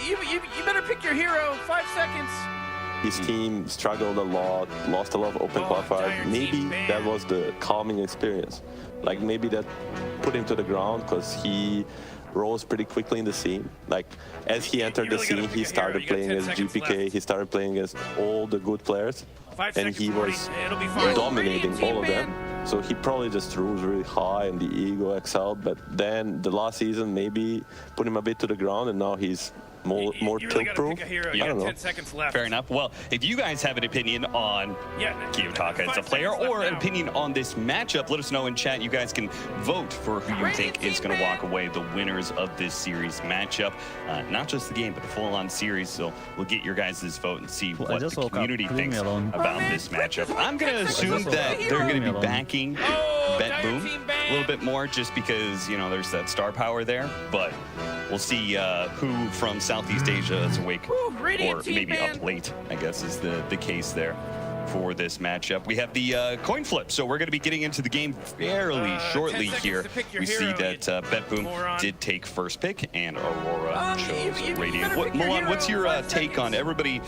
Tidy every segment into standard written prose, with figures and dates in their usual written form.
you better pick your hero. 5 seconds. His team struggled a lot, lost a lot of open qualifiers. Maybe that was the calming experience. Like maybe that put him to the ground because he rose pretty quickly in the scene. Like as he entered the scene, he started playing as GPK. He started playing against all the good players, and he was dominating all of them. So he probably just rose really high and the ego excelled. But then the last season maybe put him a bit to the ground, and now he's more tilt-proof. I don't know. 10 seconds left. Fair enough. Well, if you guys have an opinion on Dacha as a player or an opinion on this matchup, let us know in chat. You guys can vote for who you think is going to walk away the winners of this series matchup. Not just the game, but the full-on series. So we'll get your guys' vote and see what the community thinks about this matchup. I'm going to assume that they're going to be backing BetBoom a little bit more just because, you know, there's that star power there. But we'll see who from Southeast Asia is awake, or maybe up late, I guess is the case there for this matchup. We have the coin flip, so we're going to be getting into the game fairly shortly here. We see that BetBoom did take first pick, and Aurora chose Radiant. Milan, what's your take on everybody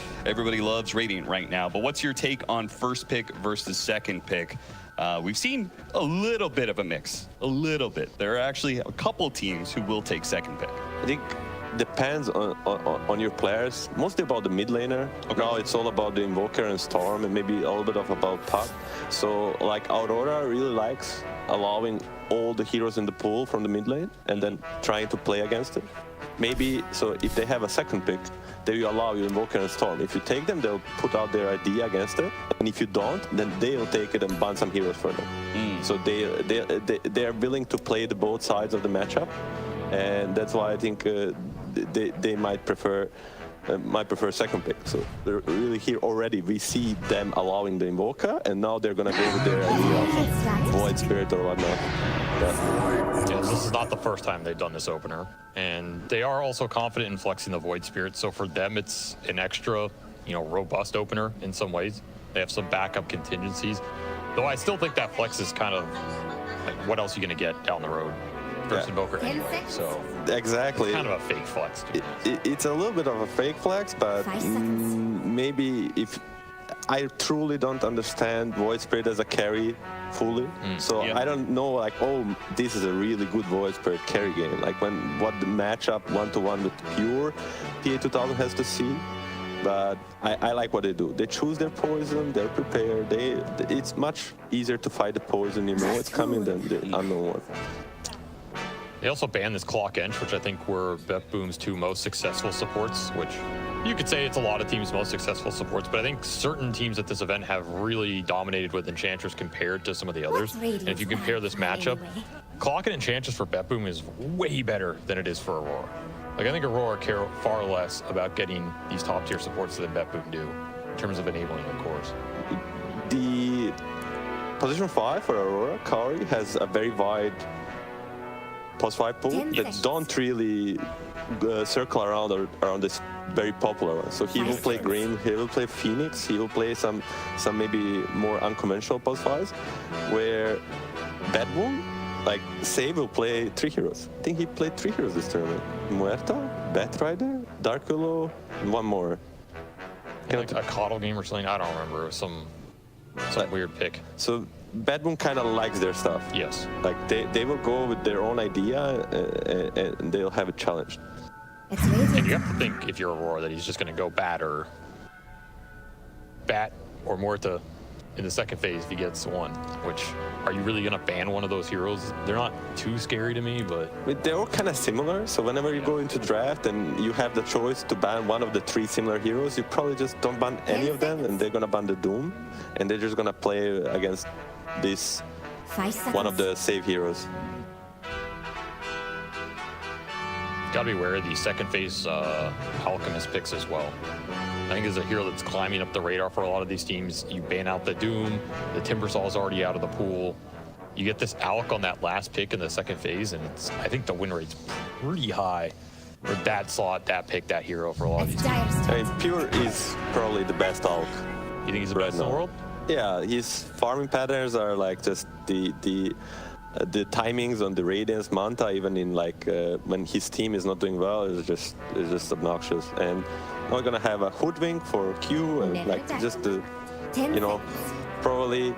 loves Radiant right now, but what's your take on first pick versus second pick? We've seen a little bit of a mix, a little bit. There are actually a couple teams who will take second pick. I think depends on your players, mostly about the mid laner. Okay. Now it's all about the Invoker and Storm, and maybe a little bit of about Puck. So like Aurora really likes allowing all the heroes in the pool from the mid lane and then trying to play against it. Maybe, so if they have a second pick, they will allow you Invoker and Storm. If you take them, they'll put out their idea against it. And if you don't, then they'll take it and ban some heroes for them. So they are willing to play the both sides of the matchup. And that's why I think they might prefer second pick. So they're really here already. We see them allowing the Invoker, and now they're gonna go with their idea of Void Spirit or whatnot. Yeah, this is not the first time they've done this opener, and they are also confident in flexing the Void Spirit. So for them, it's an extra, robust opener in some ways. They have some backup contingencies, though I still think that flex is kind of like, what else are you gonna get down the road? First Invoker anyway, so exactly. It's kind of a fake flex. It's a little bit of a fake flex, but maybe if I truly don't understand Void Spirit as a carry fully, so I don't know like, oh, this is a really good Void Spirit carry game. Like what the matchup 1-to-1 with pure PA2000 has to see. But I like what they do. They choose their poison, they're prepared. It's much easier to fight the poison, it's coming, than the unknown one. They also banned this Clock Ench, which I think were BetBoom's two most successful supports, which you could say it's a lot of teams' most successful supports, but I think certain teams at this event have really dominated with Enchantress compared to some of the others. And if you compare this matchup, Clock and Enchantress for BetBoom is way better than it is for Aurora. Like, I think Aurora care far less about getting these top-tier supports than BetBoom do in terms of enabling the cores. The position 5 for Aurora, Kari, has a very wide +5 pool that don't really circle around this very popular one. So he will play Grim, he will play Phoenix, he will play some maybe more unconventional +5s, where BetBoom, like Save, will play 3 heroes. I think he played 3 heroes this tournament. Muerta, Batrider, Dark Willow, and one more. Like a Coddle game or something, I don't remember. It was some weird pick. So BetBoom kind of likes their stuff. Yes. Like they will go with their own idea and they'll have it challenged. And you have to think, if you're Aurora, that he's just going to go Bat or Muerta in the second phase if he gets one. Which, are you really going to ban one of those heroes? They're not too scary to me, but they're all kind of similar. So whenever you go into draft and you have the choice to ban one of the 3 similar heroes, you probably just don't ban any of them, and they're going to ban the Doom, and they're just going to play against this one of the save heroes. Gotta be aware of the second phase Alchemist picks as well. I think as a hero that's climbing up the radar for a lot of these teams, you ban out the Doom, the Timbersaw is already out of the pool. You get this Alch on that last pick in the second phase, and I think the win rate's pretty high for that slot, that pick, that hero for a lot of these teams. I mean, Pure is probably the best Alch. You think he's the best in the world? Yeah, his farming patterns are like just the the timings on the Radiance Manta, even in like when his team is not doing well, is just obnoxious. And now we're gonna have a Hoodwink for Q, and like just the, you know, probably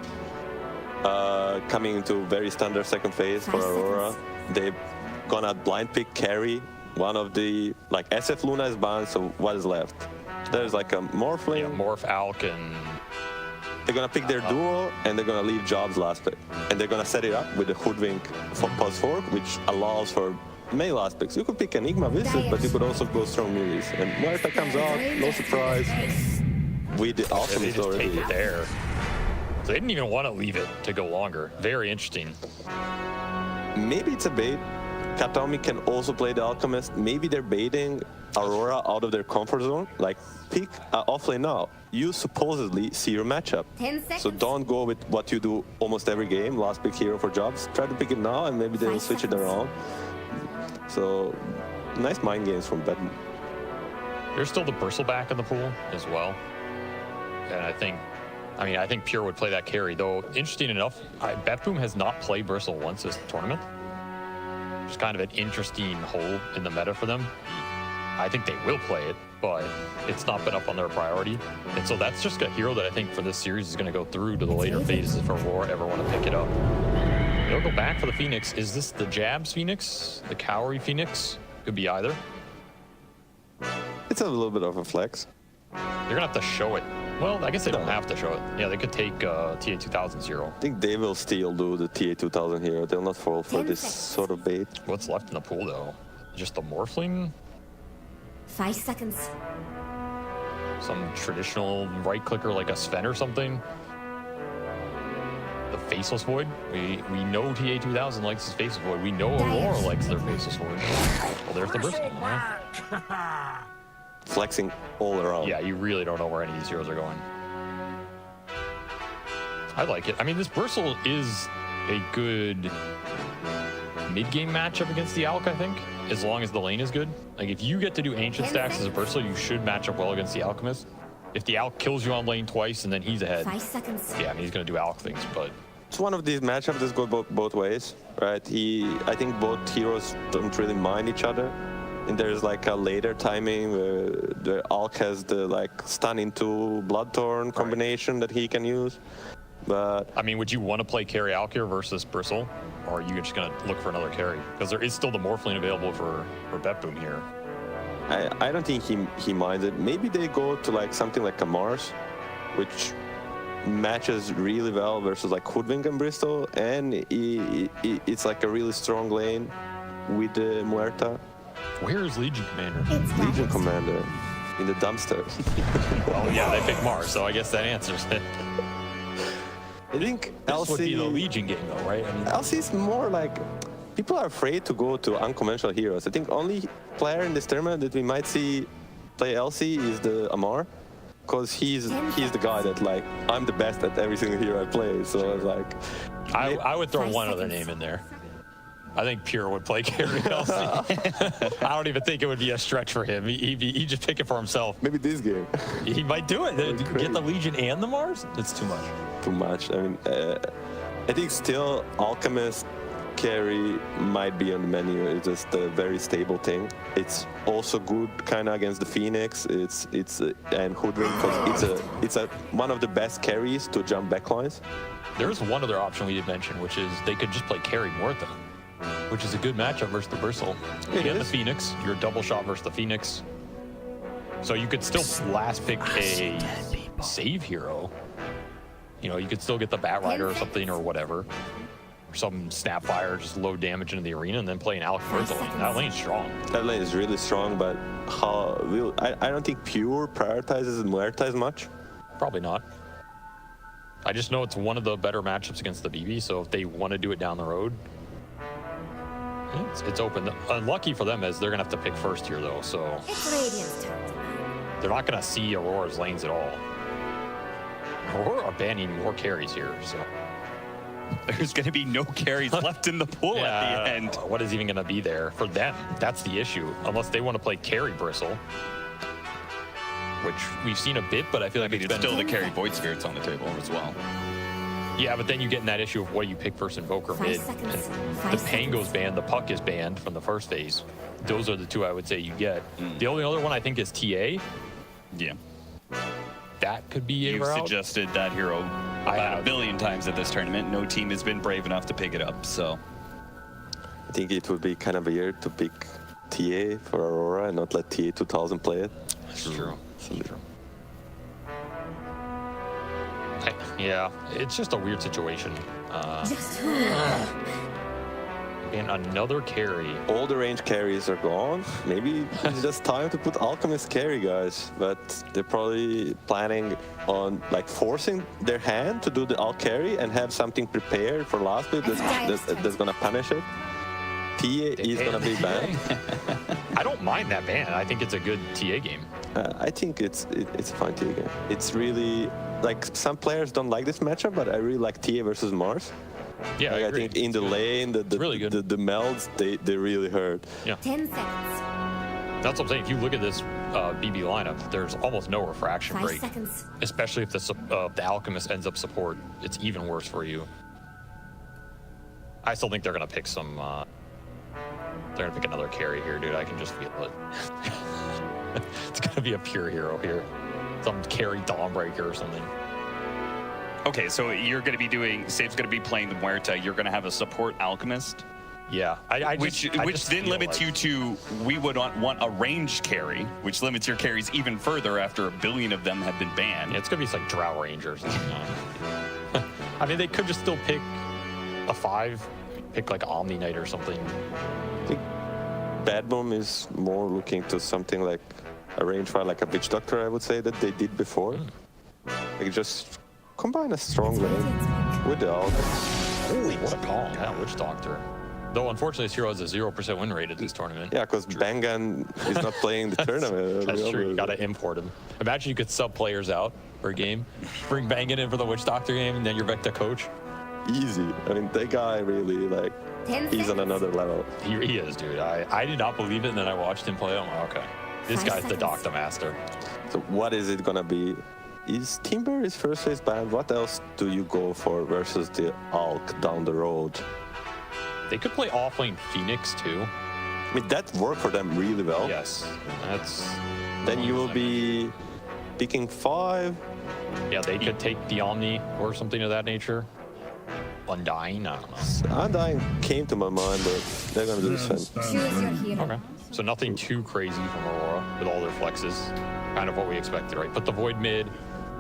coming into very standard second phase for Aurora. They're gonna blind pick carry one of the, like, SF Luna is banned, so what is left? There's like a Morphling. Yeah, Morph, Alk, and... They're gonna pick their duo, and they're gonna leave Jobs last pick. And they're gonna set it up with the Hoodwink for Pulse Fork, which allows for many last picks. You could pick Enigma Visit, but you could also go strong melees. And Muerta comes out, no surprise, with the Alchemist just already. take it there. So they didn't even want to leave it to go longer. Very interesting. Maybe it's a bait. Katomi can also play the Alchemist. Maybe they're baiting Aurora out of their comfort zone. Like, pick offlane now. You supposedly see your matchup. 10 seconds. So don't go with what you do almost every game, last pick hero for Jobs. Try to pick it now, and maybe they'll switch it around. So, nice mind games from Batman. There's still the Bristleback in the pool as well. And I think Pure would play that carry, though. Interesting enough, Betboom has not played Bristle once this tournament. Just kind of an interesting hole in the meta for them. I think they will play it, but it's not been up on their priority. And so that's just a hero that I think for this series is going to go through to the later phases if Aurora ever want to pick it up. They'll go back for the Phoenix. Is this the Jabs Phoenix? The Cowrie Phoenix? Could be either. It's a little bit of a flex. They're going to have to show it. Well, I guess they don't have to show it. Yeah, they could take TA2000 0. I think they will still do the TA2000 hero. They'll not fall for this sort of bait. What's left in the pool, though? Just the Morphling? 5 seconds. Some traditional right clicker like a Sven or something? The Faceless Void? We know TA2000 likes his Faceless Void. We know Aurora likes their Faceless Void. Well, there's the Bristle. Yeah. Flexing all around. Yeah, you really don't know where any of these heroes are going. I like it. I mean, this Bristle is a good mid-game matchup against the Alk, I think, as long as the lane is good. Like, if you get to do Ancient stacks as a Bristle, you should match up well against the Alchemist. If the Alk kills you on lane twice and then he's ahead, 5 seconds. yeah, I mean, he's going to do Alk things, but... It's one of these matchups that go both ways, right? I think both heroes don't really mind each other. And there's like a later timing where the Alk has the like stun into Bloodthorn combination that he can use. But I mean, would you want to play carry Alk here versus Bristle? Or are you just going to look for another carry? Because there is still the Morphling available for Betboom here. I don't think he minds it. Maybe they go to like something like a Mars, which matches really well versus like Hoodwink and Bristol, and it's like a really strong lane with the Muerta. Where is Legion Commander? Legion Commander in the dumpsters. Oh yeah, they picked Mars, so I guess that answers it. I think This would be the LC Legion game though, right? I mean, LC is more like, people are afraid to go to unconventional heroes. I think only player in this tournament that we might see play LC is the Amar, because he's the guy that like, I'm the best at every single hero I play. So it's like, I would throw one other name in there. I think Pure would play carry LC. I don't even think it would be a stretch for him. He'd just pick it for himself. maybe this game. He might do it. Get the Legion and the Mars? That's too much. Too much. I mean, I think still Alchemist carry might be on the menu. It's just a very stable thing. It's also good kind of against the Phoenix. It's and Hoodwink, because it's one of the best carries to jump backlines. There's one other option we did mention, which is they could just play carry Muerta, which is a good matchup versus the Bristle. And the Phoenix, you're a double shot versus the Phoenix. So you could still last pick a save hero. You know, you could still get the Bat Rider or something or whatever. Or some Snapfire, just low damage into the arena, and then play an Alk Muerta lane. That lane's strong. That lane is really strong, but I don't think Pure prioritizes Muerta as much. Probably not. I just know it's one of the better matchups against the BB, so if they want to do it down the road, it's open. Unlucky for them is they're going to have to pick first here, though, so It's Radiant's turn. they're not going to see Aurora's lanes at all. Aurora are banning more carries here, so... There's going to be no carries left in the pool at the end. What is even going to be there for them? That's the issue. Unless they want to play carry Bristle, which we've seen a bit, but I feel like It's still the carry Void Spirits on the table as well. Yeah, but then you get in that issue of what do you pick first, Invoker 5 mid. seconds. And 5 the seconds. Pango's banned, the Puck is banned from the first phase. Those are the two I would say you get. The only other one I think is TA. Yeah. That could be a You've route. suggested that hero about have. a billion times at this tournament. No team has been brave enough to pick it up, so. I think it would be kind of weird to pick TA for Aurora and not let TA 2000 play it. That's true. That's true. Yeah, it's just a weird situation. Just And another carry. All the range carries are gone. Maybe it's just time to put Alchemist carry, guys. But they're probably planning on like forcing their hand to do the alt carry and have something prepared for last bit that's gonna punish it. TA is gonna be banned. I don't mind that ban. I think it's a good TA game. I think it's a fine TA game. It's really like some players don't like this matchup, but I really like TA versus Mars. Yeah, Like, I agree. think in the lane, the really good. the melds they really hurt. 10 seconds. That's what I'm saying. If you look at this BB lineup, there's almost no refraction 5 break. seconds. Especially if the Alchemist ends up support, it's even worse for you. I still think they're gonna pick some. They're gonna pick another carry here, dude. I can just feel it. It's gonna be a pure hero here. Some carry Dawnbreaker or something. Okay, so you're going to be doing, Save's going to be playing the Muerta. You're going to have a support Alchemist, Yeah, I which just then feel limits like- you to, we would want a ranged carry, which limits your carries even further after a billion of them have been banned. Yeah, it's gonna be like Drow Rangers. I mean, they could just still pick a 5, pick like Omni Knight or something. I think Bad Boom is more looking to something like a range fire, like a Witch Doctor, I would say, that they did before. Like just combine a strong lane with the alt. Holy, what a call! Yeah, Witch Doctor. Though unfortunately, this hero has a 0% win rate at this tournament. Yeah, because Bangan is not playing the tournament. That's true. You gotta import him. Imagine you could sub players out for a game, bring Bangan in for the Witch Doctor game, and then you're back to coach. Easy. I mean, that guy really, like, 10 he's on seconds. another level. He is, dude. I did not believe it, and then I watched him play. I'm like, okay, this 5 guy's the seconds. Doctor Master. So what is it gonna be? Is Timber his first phase banned? What else do you go for versus the Alk down the road? They could play offlane Phoenix too. I mean, that worked for them really well. Yes, that's. Then you will be picking 5. Yeah, they could take the Omni or something of that nature. Undying, I don't know. Undying came to my mind, but they're gonna do this one. Choose your hero. Okay. So nothing too crazy from Aurora with all their flexes. Kind of what we expected, right? Put the Void mid.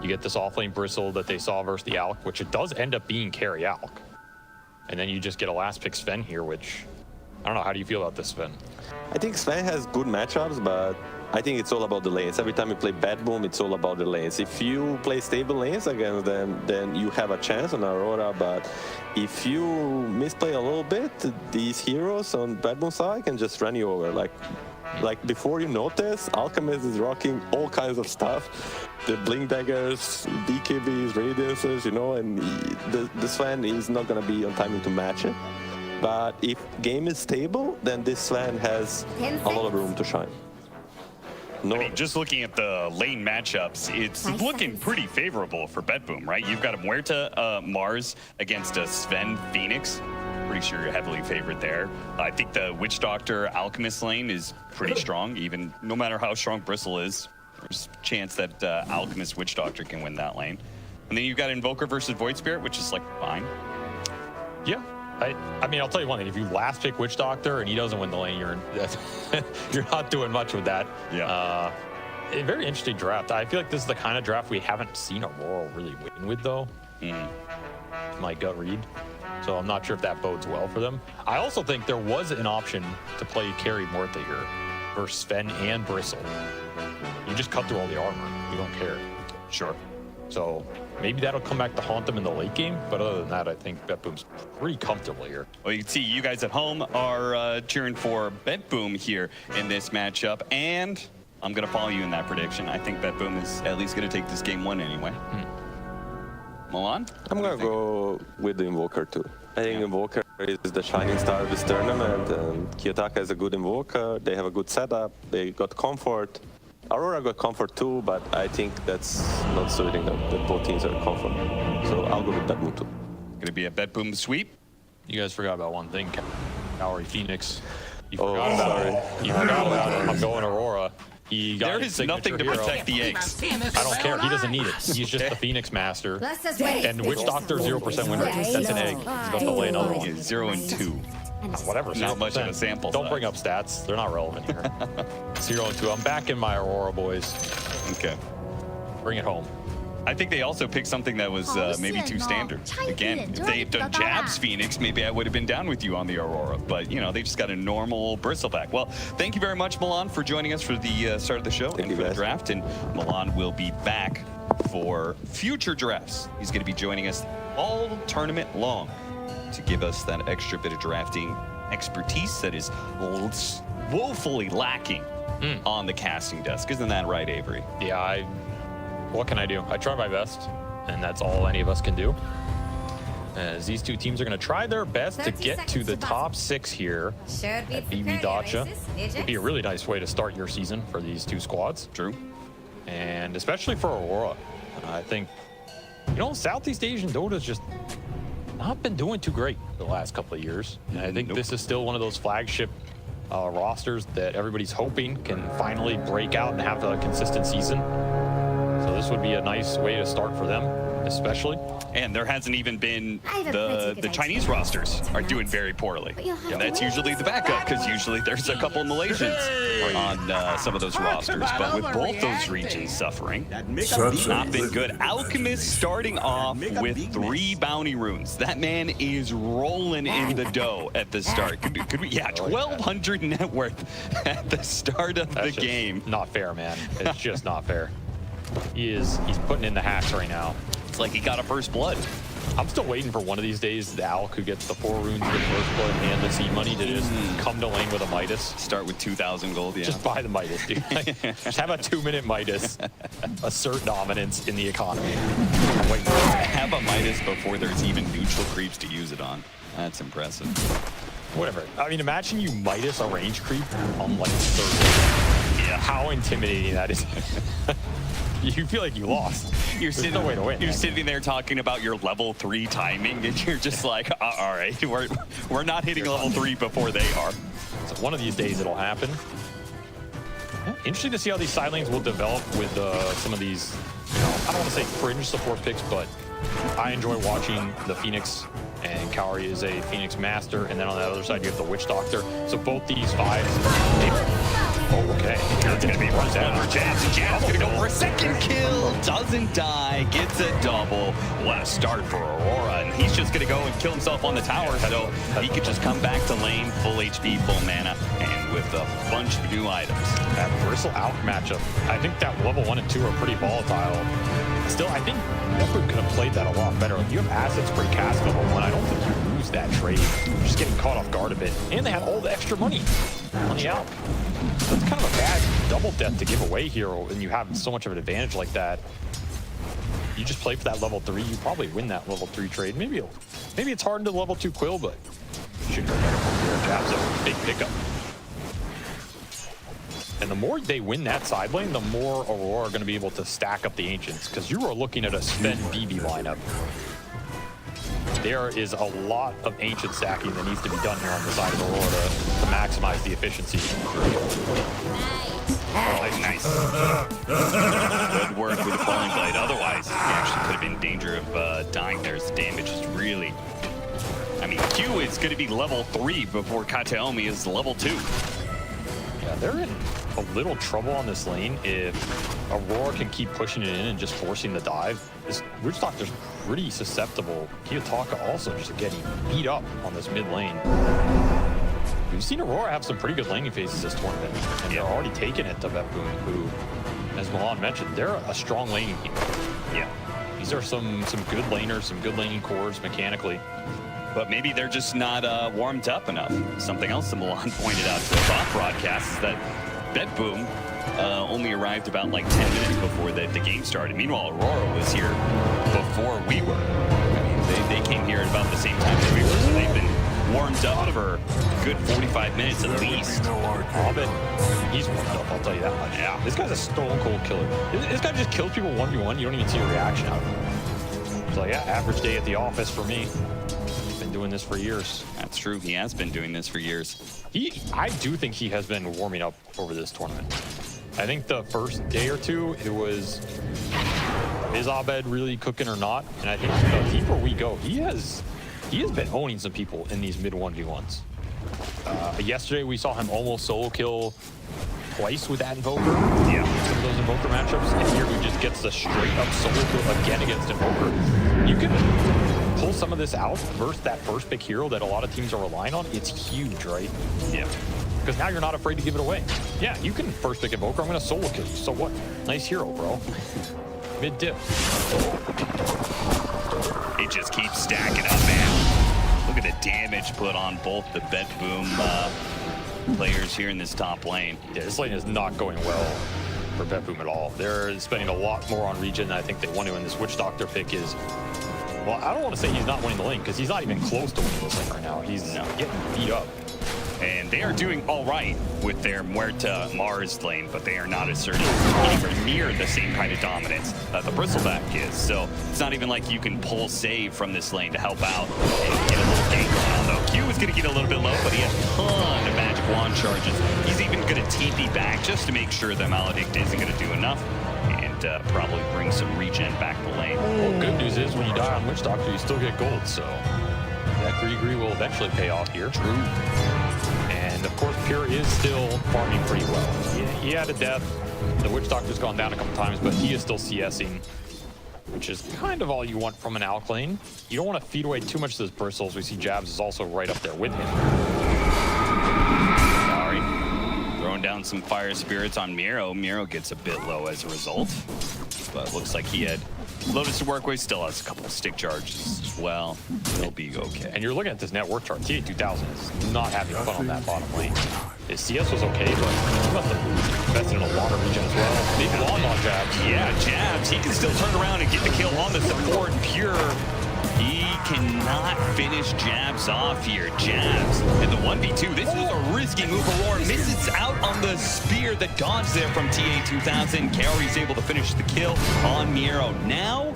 You get this offlane Bristle that they saw versus the Alk, which it does end up being carry Alk. And then you just get a last pick Sven here, which I don't know. How do you feel about this, Sven? I think Sven has good matchups, but I think it's all about the lanes. Every time you play Bad Boom, it's all about the lanes. If you play stable lanes against them, then you have a chance on Aurora. But if you misplay a little bit, these heroes on Bad Boom side can just run you over. Like before you notice, Alchemist is rocking all kinds of stuff. The Blink Daggers, BKBs, Radiances, you know, and the Sven is not gonna be on timing to match it. But if game is stable, then this Sven has 10 a lot of room to shine. No, I mean, just looking at the lane matchups, it's 5 looking seconds. pretty favorable for Betboom, right? You've got a Muerta Mars against a Sven Phoenix. Pretty sure you're heavily favored there. I think the Witch Doctor Alchemist lane is pretty strong, even no matter how strong Bristle is. There's a chance that Alchemist Witch Doctor can win that lane. And then you've got Invoker versus Void Spirit, which is like fine. Yeah. I mean, I'll tell you one thing. If you last pick Witch Doctor and he doesn't win the lane, you're not doing much with that. Yeah. A very interesting draft. I feel like this is the kind of draft we haven't seen Aurora really win with, though. My gut read. So I'm not sure if that bodes well for them. I also think there was an option to play carry Muerta here versus Sven and Bristle. You just cut through all the armor. You don't care. Sure. So maybe that'll come back to haunt them in the late game. But other than that, I think Betboom's pretty comfortable here. Well, you can see you guys at home are cheering for Betboom here in this matchup, and I'm going to follow you in that prediction. I think Betboom is at least going to take this game 1 anyway. Milan? I'm gonna go with the Invoker too. I think Invoker is the shining star of this tournament, and Kiyotaka is a good Invoker. They have a good setup. They got comfort. Aurora got comfort too, but I think that's not suiting them. That both teams are comfort. So I'll go with that move too. Gonna be a BetBoom sweep. You guys forgot about one thing. Kaori Phoenix. You Oh, forgot about sorry. it. You forgot about it. I'm going Aurora. He got There his is nothing to signature hero. protect the eggs. I don't care. He doesn't need it. He's just the Phoenix Master. Let's just wait. And Witch Doctor 0% win rate. That's an egg. He's about to lay another one. 0 and 2. Whatever. Not much of a 0%. sample Don't size. bring up stats. They're not relevant here. 0 and 2. I'm back in my Aurora, boys. Okay. Bring it home. I think they also picked something that was maybe too standard. Again, if they had done Jabs Phoenix, maybe I would have been down with you on the Aurora. But, you know, they just got a normal bristleback. Well, thank you very much, Milan, for joining us for the start of the show and for the draft. And Milan will be back for future drafts. He's going to be joining us all tournament long to give us that extra bit of drafting expertise that is woefully lacking on the casting desk. Isn't that right, Avery? Yeah, what can I do? I try my best, and that's all any of us can do. As these two teams are going to try their best to get to the top 6 here Should be at BB Dacha. It'd be a really nice way to start your season for these two squads. True. And especially for Aurora. I think, you know, Southeast Asian Dota's just not been doing too great the last couple of years. And I think this is still one of those flagship rosters that everybody's hoping can finally break out and have a consistent season. So this would be a nice way to start for them, especially. And there hasn't even been I have a pretty the good Chinese idea. rosters are doing very poorly. But you'll have And to that's wait. usually the backup, because usually there's a couple of Malaysians on some of those rosters. But with both those regions suffering, not been good. Alchemist starting off with 3 bounty runes. That man is rolling in the dough at the start. Could we? Yeah, 1,200 net worth at the start of That's the just game. not fair, man. It's just not fair. He's putting in the hacks right now. It's like he got a first blood. I'm still waiting for one of these days the Alk who gets the 4 runes with first blood and the seed money to just come to lane with a Midas. Start with 2,000 gold, yeah. Just buy the Midas, dude. Like, just have a 2-minute Midas, assert dominance in the economy. I'm waiting for that. Have a Midas before there's even neutral creeps to use it on. That's impressive. Whatever. I mean, imagine you Midas a range creep on like 30. Yeah. How intimidating that is. You feel like you lost. You're There's no way to win. You're sitting there talking about your level 3 timing, and you're just like, all right, we're not hitting level 3 before they are. So one of these days it'll happen. Yeah, interesting to see how these side lanes will develop with some of these, you know, I don't want to say fringe support picks, but I enjoy watching the Phoenix, and Kaori is a Phoenix Master, and then on the other side you have the Witch Doctor. So both these 5, okay. It's going to be runs down for Jabs. Jabs going to go for a second kill. Doesn't die. Gets a double. What a start for Aurora. And he's just going to go and kill himself on the tower. So he could just come back to lane, full HP, full mana, and with a bunch of new items. That Bristle Alk matchup, I think that level 1 and 2 are pretty volatile. Still, I think Leopard could have played that a lot better. Like, you have assets for cast level 1. I don't think you lose that trade. You're just getting caught off guard a bit. And they had all the extra money on the Alk. That's kind of a bad double death to give away here, and you have so much of an advantage like that. You just play for that level 3, you probably win that level 3 trade. Maybe it's hard into level 2 Quill, but you should go better from here. Jab's a big pickup. And the more they win that side lane, the more Aurora are going to be able to stack up the Ancients, because you are looking at a spend BB lineup. There is a lot of Ancient stacking that needs to be done here on the side of Aurora to maximize the efficiency. Oh, nice. Good work with the Falling Blade. Otherwise, he actually could have been in danger of dying there. His damage is really... I mean, Q is going to be level 3 before Kateomi is level 2. Yeah, they're in a little trouble on this lane if Aurora can keep pushing it in and just forcing the dive. This Witch Doctor's pretty susceptible. Kiyotaka also just getting beat up on this mid lane. We've seen Aurora have some pretty good laning phases this tournament, and they're already taking it to BetBoom, who, as Milan mentioned, they're a strong laning team. Yeah, these are some good laners, some good laning cores mechanically. But maybe they're just not warmed up enough. Something else that Milan pointed out to us off broadcast is that BetBoom only arrived about like 10 minutes before the game started. Meanwhile, Aurora was here before we were. I mean, they came here at about the same time as we were, so they've been warmed up for a good 45 minutes at least. Hobbit, he's warmed up, I'll tell you that much. Yeah, this guy's a stone cold killer. This guy just kills people 1v1. You don't even see a reaction out of him. So yeah, average day at the office for me. Been doing this for years. That's true. He has been doing this for years. I do think he has been warming up over this tournament. I think the first day or two, it was, is Abed really cooking or not? And I think the deeper we go, he has been owning some people in these mid 1v1s. Yesterday, we saw him almost solo kill twice with that Invoker. Yeah, some of those Invoker matchups. And here he just gets the straight up solo kill again against Invoker. You can pull some of this out versus that first pick hero that a lot of teams are relying on. It's huge, right? Yeah. Because now you're not afraid to give it away. Yeah, you can first pick Invoker. I'm going to solo kill you. So what? Nice hero, bro. Mid dip. It just keeps stacking up, man. Look at the damage put on both the BetBoom players here in this top lane. Yeah, this lane is not going well for BetBoom at all. They're spending a lot more on regen than I think they want to, and this Witch Doctor pick is, well, I don't want to say he's not winning the lane, because he's not even close to winning this lane right now. He's getting beat up. And they are doing all right with their Muerta Mars lane, but they are not asserting anywhere near the same kind of dominance that the Bristleback is. So it's not even like you can pull save from this lane to help out and get a little gank going on, though. Q is going to get a little bit low, but he has a ton of magic wand charges. He's even going to TP back just to make sure that Maledict isn't going to do enough and probably bring some regen back the lane. Well, good news is when you die on Witch Doctor, you still get gold, so that Gree will eventually pay off here. True. And of course, Pure is still farming pretty well. He had a death. The Witch Doctor's gone down a couple times, but he is still CSing, which is kind of all you want from an Alk lane. You don't want to feed away too much to those bristles. We see Jabs is also right up there with him. Sorry. Throwing down some Fire Spirits on Miro. Miro gets a bit low as a result, but looks like he had Lotus to work with. Still has a couple of stick charges as well. He'll be okay. And you're looking at this net worth chart. TA2000 is not having fun on that bottom lane. His CS was okay, but he must have invested in a lot of regen as well. Big blonde on Jabs. Yeah, Jabs. He can still turn around and get the kill on the support. Pure. He cannot finish Jabs off here. Jabs in the 1v2. This was a risky move. Aurora misses out on the spear that dodged there from TA2000. Kaori's able to finish the kill on Miro. Now,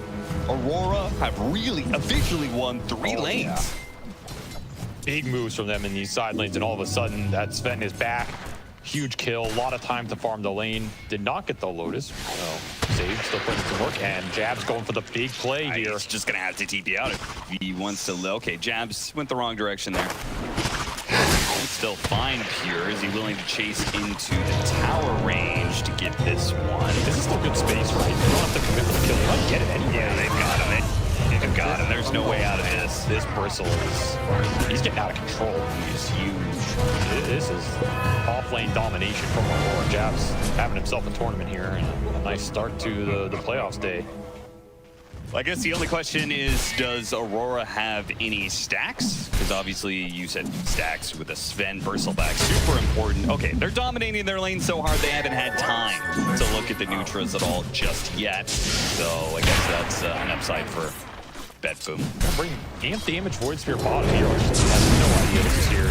Aurora have really officially won 3 lanes. Yeah. Big moves from them in these side lanes, and all of a sudden that Sven is back. Huge kill, a lot of time to farm the lane. Did not get the Lotus. So Sage still putting some work, and Jabs going for the big play here. He's just gonna have to TP out if he wants to. Okay, Jabs went the wrong direction there. He's still fine. Pure. Is he willing to chase into the tower range to get this one? This is still good space, right? You don't have to commit for the kill. You might get it anyway. Yeah, they've got him. They've got him. There's no way out of this. This Bristle is, he's getting out of control. He's huge. This is off-lane domination from Aurora. Jabs having himself a tournament here, and a nice start to the playoffs day. Well, I guess the only question is, does Aurora have any stacks? Because obviously you said stacks with a Sven Bristleback. Super important. Okay, they're dominating their lane so hard they haven't had time to look at the Nutras at all just yet. So I guess that's an upside for BetBoom. Bring amp damage Void Spear bottom here. Just has no idea this is here.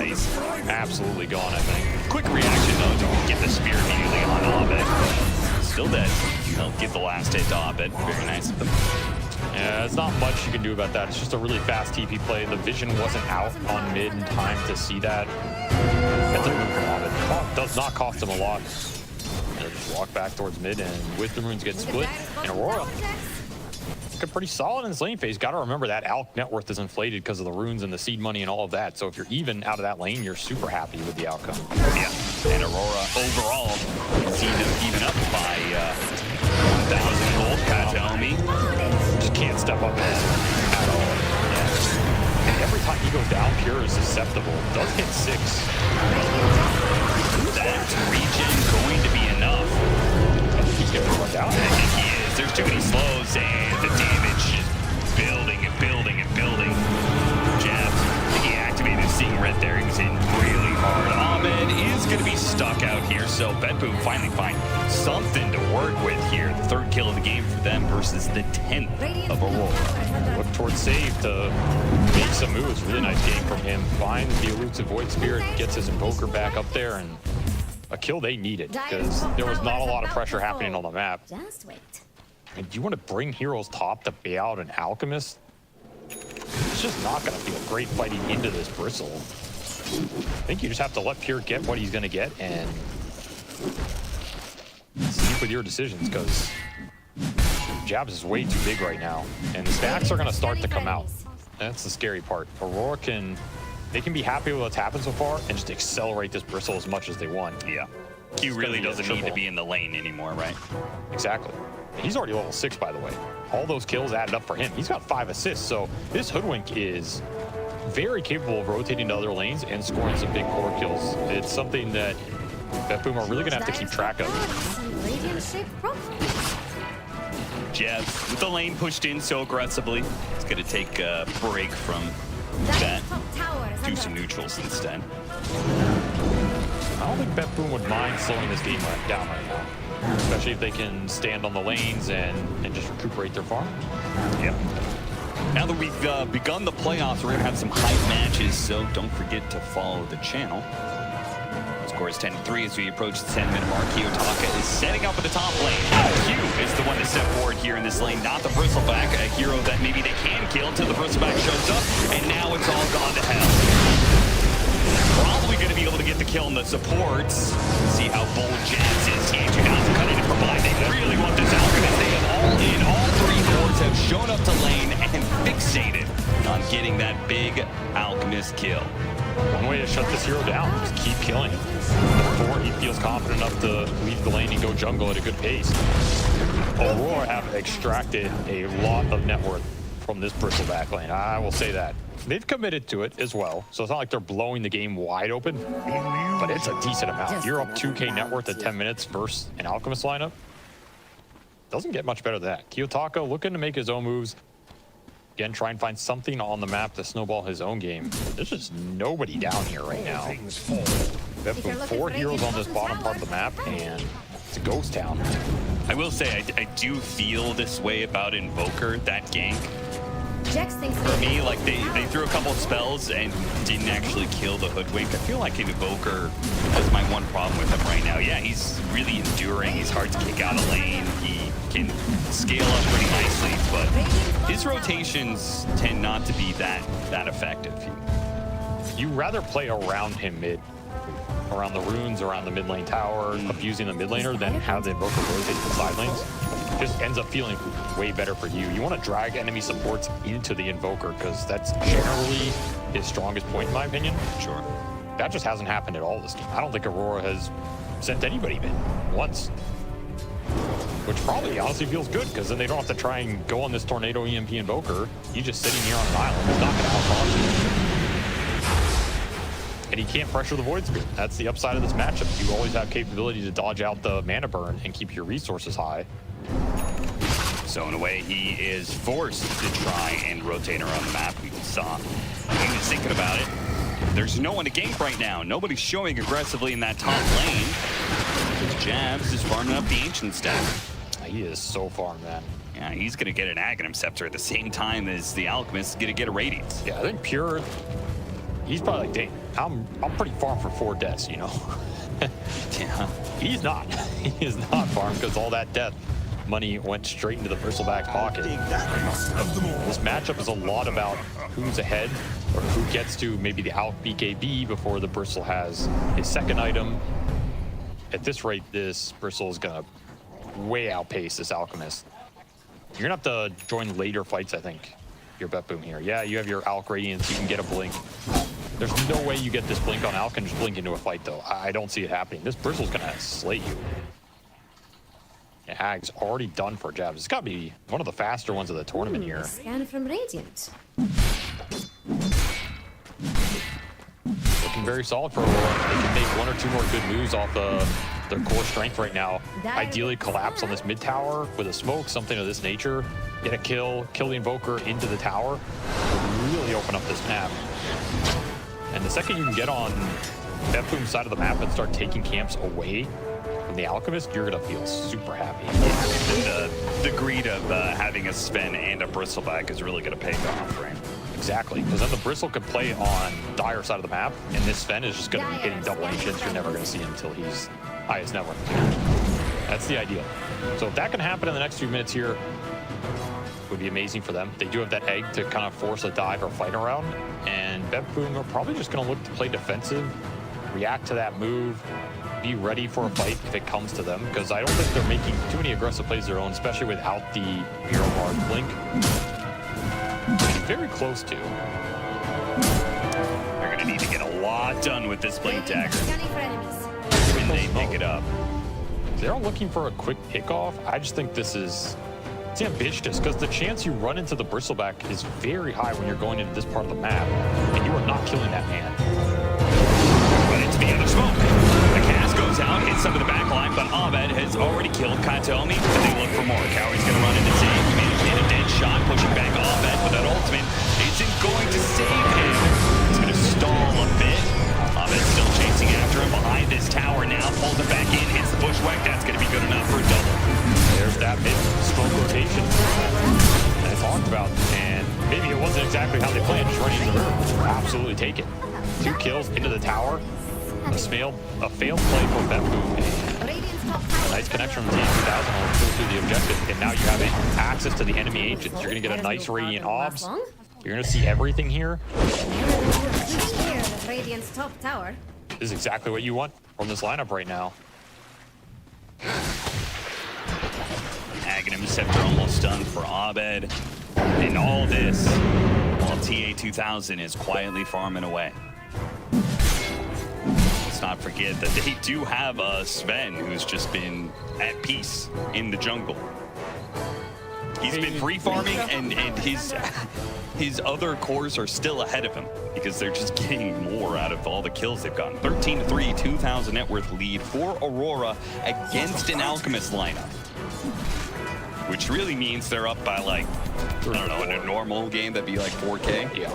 He's absolutely gone, I think. Quick reaction though to get the spear immediately on Abed. Still dead. They'll get the last hit to Abed. Very nice of them. Yeah, there's not much you can do about that. It's just a really fast TP play. The vision wasn't out on mid in time to see that. That's a move from Abed. Does not cost him a lot. They'll just walk back towards mid, and Wisdom Runes get split. And Aurora looking pretty solid in this lane phase. Got to remember that Alk net worth is inflated because of the runes and the seed money and all of that. So if you're even out of that lane, you're super happy with the outcome. Yeah, and Aurora overall seemed to even up by 1,000 gold. Kataomi just can't step up in this at all. Yeah. And every time he goes down, Pure is susceptible. Does hit 6. That regen going to be enough. I think he's getting run down. I think he is. There's too many slows, and the damage is building and building and building. Jabs, I think he activated Seeing Red there. He was in really hard. Ahmed is going to be stuck out here, so BetBoom finally find something to work with here. The 3rd kill of the game for them versus the 10th of Aurora. Look towards save to make some moves. Really nice game from him. Finds the elusive Void Spirit, gets his Invoker back up there, and a kill they needed because there was not a lot of pressure happening on the map. Just wait. And do you want to bring heroes top to bait out an Alchemist? It's just not going to feel great fighting into this Bristle. I think you just have to let Pure get what he's going to get and sleep with your decisions, because Jabs is way too big right now. And the stacks are going to start to come out. That's the scary part. Aurora they can be happy with what's happened so far and just accelerate this Bristle as much as they want. Yeah. Q really doesn't need to be in the lane anymore, right? Exactly. He's already level 6, by the way. All those kills added up for him. He's got 5 assists, so this Hoodwink is very capable of rotating to other lanes and scoring some big core kills. It's something that BetBoom are really going to have to keep track of. Jabs with the lane pushed in so aggressively. It's going to take a break from that. Do some neutrals instead. I don't think BetBoom would mind slowing this game down right now, especially if they can stand on the lanes and just recuperate their farm. Yep. Now that we've begun the playoffs, we're going to have some hype matches, so don't forget to follow the channel. Score is 10-3 as we approach the 10-minute mark. Dacha is setting up at the top lane. Q is the one to step forward here in this lane, not the Bristleback, a hero that maybe they can kill until the Bristleback shows up, and now it's all gone to hell. Probably going to be able to get the kill in the supports. See how bold Jabs is. TA2000 cutting it from behind. They really want this Alchemist. They have all in. All 3 boards have shown up to lane and fixated on getting that big Alchemist kill. One way to shut this hero down is keep killing him before he feels confident enough to leave the lane and go jungle at a good pace. Aurora have extracted a lot of net worth from this Bristleback lane. I will say that. They've committed to it as well, so it's not like they're blowing the game wide open, but it's a decent amount. You're up 2K net worth at 10 minutes versus an Alchemist lineup. Doesn't get much better than that. Dacha looking to make his own moves. Again, try and find something on the map to snowball his own game. There's just nobody down here right now. BetBoom 4 heroes on this bottom part of the map, and it's a ghost town. I will say, I do feel this way about Invoker, that gank. For me, like they threw a couple of spells and didn't actually kill the Hoodwink. I feel like Invoker is my one problem with him right now. Yeah, he's really enduring. He's hard to kick out of lane. He can scale up pretty nicely, but his rotations tend not to be that effective. You rather play around him mid, around the runes, around the mid lane tower, abusing the mid laner, than have the Invoker rotate to the side lanes. Just ends up feeling way better for you. You want to drag enemy supports into the Invoker, because that's generally his strongest point, in my opinion. Sure. That just hasn't happened at all this game. I don't think Aurora has sent anybody mid once. Which probably honestly feels good, because then they don't have to try and go on this Tornado EMP Invoker. He's just sitting here on an island. It's not going to outcost you. And he can't pressure the Void Spirit. That's the upside of this matchup. You always have capability to dodge out the mana burn and keep your resources high. So in a way, he is forced to try and rotate around the map. We saw he was thinking about it. There's no one to gank right now. Nobody's showing aggressively in that top lane. Jabs is farming up the Ancient stack. He is so farmed, man. Yeah, he's going to get an Aghanim Scepter at the same time as the Alchemist is going to get a Radiance. Yeah, I think Pure, he's probably like, dang, I'm pretty farmed for 4 deaths, you know? Yeah. He's not. He is not farmed, because all that death money went straight into the Bristleback's pocket. This matchup is a lot about who's ahead, or who gets to maybe the out BKB before the Bristle has his second item. At this rate, this Bristle is going to way outpace this Alchemist. You're going to have to join later fights, I think, your BetBoom here. Yeah, you have your Alch Radiance, you can get a blink. There's no way you get this blink on Alch and just blink into a fight, though. I don't see it happening. This Bristle's going to slay you. Ag's already done for Jabs. It's got to be one of the faster ones of the tournament here. Scan from Radiant. Looking very solid for Aurora. They can make 1 or 2 more good moves off their core strength right now. Ideally collapse on this mid tower with a smoke, something of this nature. Get a kill the Invoker into the tower. Really open up this map. And the second you can get on BetBoom's side of the map and start taking camps away from the Alchemist, you're going to feel super happy. Yeah, the greed of having a Sven and a Bristleback is really going to pay off, right? Exactly, because then the Bristle could play on Dire side of the map, and this Sven is just going to be hitting double ancients. You're never going to see him until he's highest network. That's the idea. So if that can happen in the next few minutes here, it would be amazing for them. They do have that egg to kind of force a dive or fight around. And Boom are probably just going to look to play defensive, react to that move, be ready for a fight if it comes to them. Because I don't think they're making too many aggressive plays of their own, especially without the Hero Guard blink. Very close to. They're going to need to get a lot done with this blink dagger Scanning for enemies. when they pick it up. They're looking for a quick pickoff. I just think this is, it's ambitious because the chance you run into the bristleback is very high when you're going into this part of the map, and you are not killing that man. But into the other smoke. The cast goes out, hits some of the back line, but Abed has already killed Katomi, but they look for more. Cowie's going to run into save. He managed to hit a dead shot, pushing back Abed, but that ultimate isn't going to save him. It's going to stall a bit. Abed's still chasing after him behind this tower now, pulls him back in, hits the bushwhack. That's going to be good enough for a double. There's that mid-smoke rotation that I talked about, and maybe it wasn't exactly how they planned, just running into the river. Absolutely take it. 2 kills into the tower. A failed play from Boom. Nice connection from Team 2000 will go through the objective, and now you have access to the enemy agents. You're going to get a nice Radiant Obs. You're going to see everything here. Radiant's top tower. This is exactly what you want from this lineup right now. Aghanim Scepter almost done for Abed. And all this while TA2000 is quietly farming away. Let's not forget that they do have a Sven who's just been at peace in the jungle. He's been free farming, and his other cores are still ahead of him because they're just getting more out of all the kills they've gotten. 13-3, 2,000 net worth lead for Aurora against an Alchemist lineup, which really means they're up by like, I don't know, in a normal game that'd be like 4K. Yeah,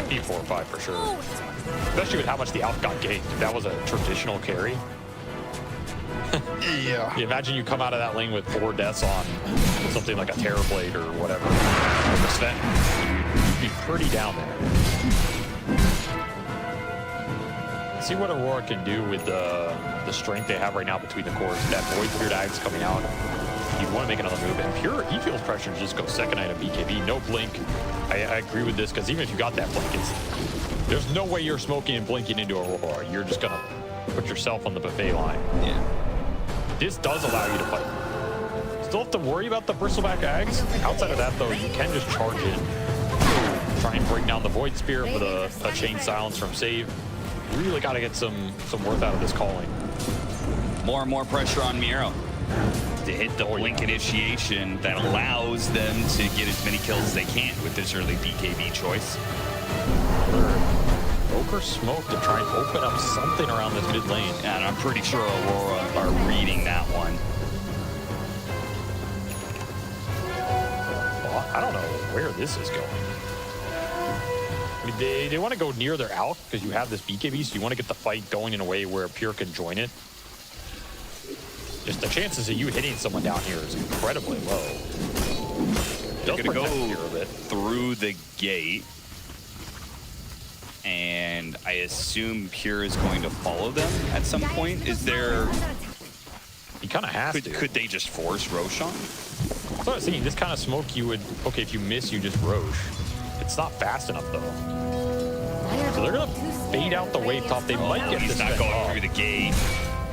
be 4 or 5 for sure. Especially with how much the Alp got ganked. If that was a traditional carry. Yeah. Imagine you come out of that lane with 4 deaths on something like a Terrorblade or whatever. Or the Sven. You'd be pretty down there. See what Aurora can do with the strength they have right now between the cores. That Void Spirit Ag's coming out. You want to make another move. And Pure, he feels pressure to just go second item BKB. No blink. I agree with this because even if you got that blink, there's no way you're smoking and blinking into Aurora. You're just going to put yourself on the buffet line. Yeah. This does allow you to fight. Still have to worry about the bristleback Ags. Outside of that, though, you can just charge in. Try and bring down the Void Spirit with a chain silence from save. Really got to get some worth out of this calling. More and more pressure on Miro to hit the blink initiation that allows them to get as many kills as they can with this early BKB choice. Broker smoke to try and open up something around this mid lane. And I'm pretty sure Aurora are reading that one. Well, I don't know where this is going. I mean, they want to go near their Alk because you have this BKB, so you want to get the fight going in a way where Pure can join it. Just the chances of you hitting someone down here is incredibly low. They're going to go through the gate. And I assume Pure is going to follow them at some point. Is there... He kind of has to. Could they just force Roshan? That's what I was thinking. This kind of smoke you would... Okay, if you miss, you just Roche. It's not fast enough, though. So they're going to fade out the wave top. They might get this. He's not going through the gate.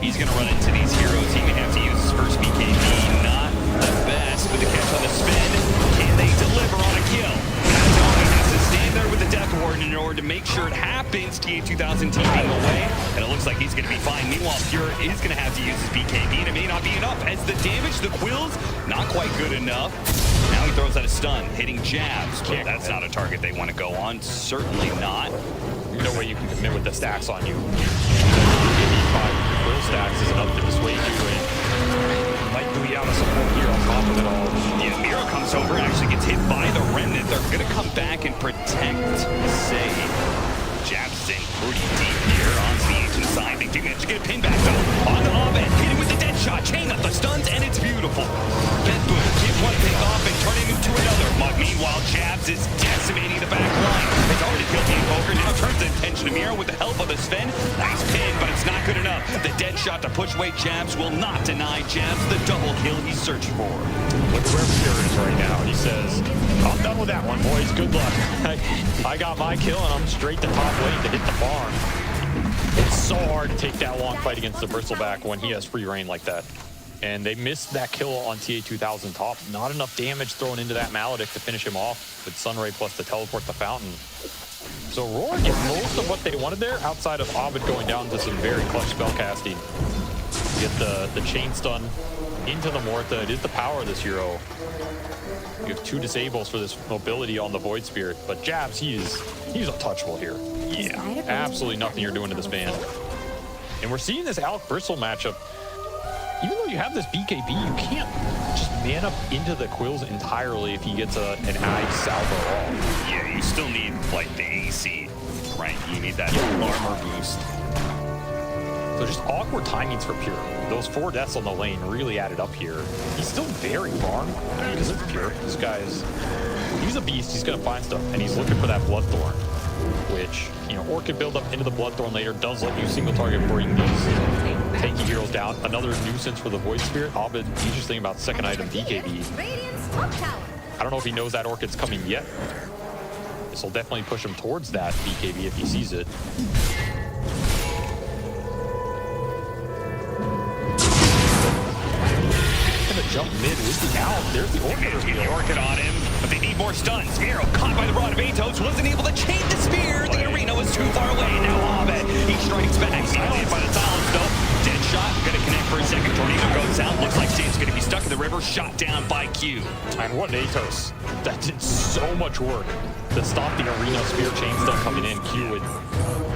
He's going to run into these heroes. He may have to use his first BKB. Not the best, but the catch on the spin. Can they deliver on a kill? Katomi has to stand there with the Death Warden in order to make sure it happens. TA2000 teaming away, and it looks like he's going to be fine. Meanwhile, Pure is going to have to use his BKB, and it may not be enough as the damage, the Quills, not quite good enough. Now he throws out a stun, hitting jabs, but that's not a target they want to go on. Certainly not. No way you can commit with the stacks on you. 5 Quill stacks is enough to dissuade you, and might bleed out of support here on top of it all. Yeah, Miro comes over and actually gets hit by the Remnant. They're going to come back and protect save. Jabs in pretty deep here on the ancient side. They do manage to get a pin back though on Abed. Hit him with the dead shot, chain up the stuns, and it's beautiful. Boom, get one pick off and turn him into another. But meanwhile, Jabs is decimating the back line. It's already killed the Invoker, now turns the attention situation. Amiro with the help of the Sven. Nice pin, but it's not good enough. The dead shot to push away Jabs will not deny Jabs the double kill he's searching for. Look at where Pure is right now. He says, I'm done with that one, boys. Good luck. I got my kill, and I'm straight to top lane to hit the farm. It's so hard to take that long fight against the Bristleback when he has free reign like that. And they missed that kill on TA2000 top. Not enough damage thrown into that Maledict to finish him off with Sunray plus the teleport the fountain. So Aurora get most of what they wanted there outside of Ovid going down to some very clutch spellcasting. Get the chain stun into the Morta. It is the power of this hero. You have 2 disables for this mobility on the Void Spirit, but Jabs, he's untouchable here. Yeah, absolutely nothing you're doing to this man. And we're seeing this Alec Bristle matchup. Even though you have this BKB, you can't just man up into the Quills entirely if he gets an eye salvo off. Yeah, you still need like the AC, right? You need that armor boost. So just awkward timings for Pure. Those 4 deaths on the lane really added up here. He's still very farm. I mean, because it's Pure. This guy he's a beast. He's going to find stuff, and he's looking for that Bloodthorn, which, you know, Orchid build up into the Bloodthorn later does let you single target bring these tanky heroes down. Another nuisance for the Void Spirit. Ovid, he's just thinking about second item BKB. I don't know if he knows that Orchid's coming yet. This will definitely push him towards that BKB if he sees it. Jump mid with the out. There's the Orchid. Get the Orchid on him, but they need more stuns. Miro caught by the Rod of Atos, wasn't able to chain the spear. The arena was too far away. Now Ovid, he strikes back. Silenced by the silence though. Dead shot, gonna connect for a second. Tornado goes out. Looks like Saint's gonna be stuck in the river. Shot down by Q. And what an Atos. That did so much work to stop the arena spear chain stun coming in. Q with